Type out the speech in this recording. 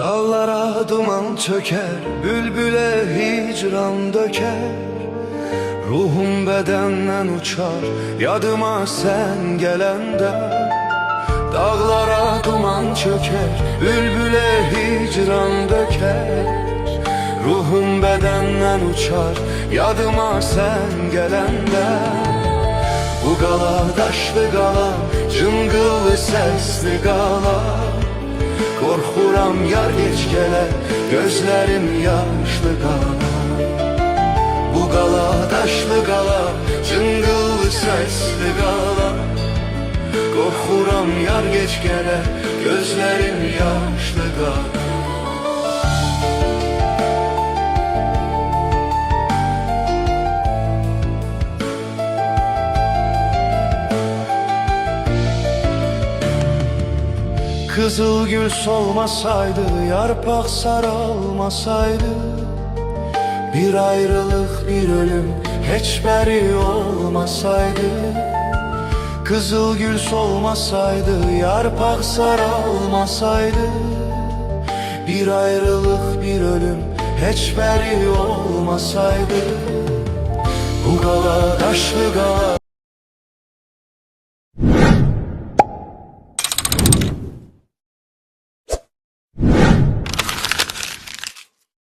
Dağlara duman çöker, bülbüle hicran döker. Ruhum bedenden uçar, yadıma sen gelende. Dağlara duman çöker, bülbüle hicran döker. Ruhum bedenden uçar, yadıma sen gelende. Bu gala daşlı gala, cıngıllı sesli gala. Korxuram yar geç gələ, gözlərim yaşlı qala. Bu qala daşlı qala, cıngıllı səsli qala. Korxuram yar geç gələ, gözlərim yaşlı qala. Kızıl gül solmasaydı, yarpak sarılmasaydı, bir ayrılık bir ölüm hiç beri olmasaydı. Kızıl gül solmasaydı, yarpak sarılmasaydı, bir ayrılık bir ölüm hiç beri olmasaydı. Bu gala daşlı gala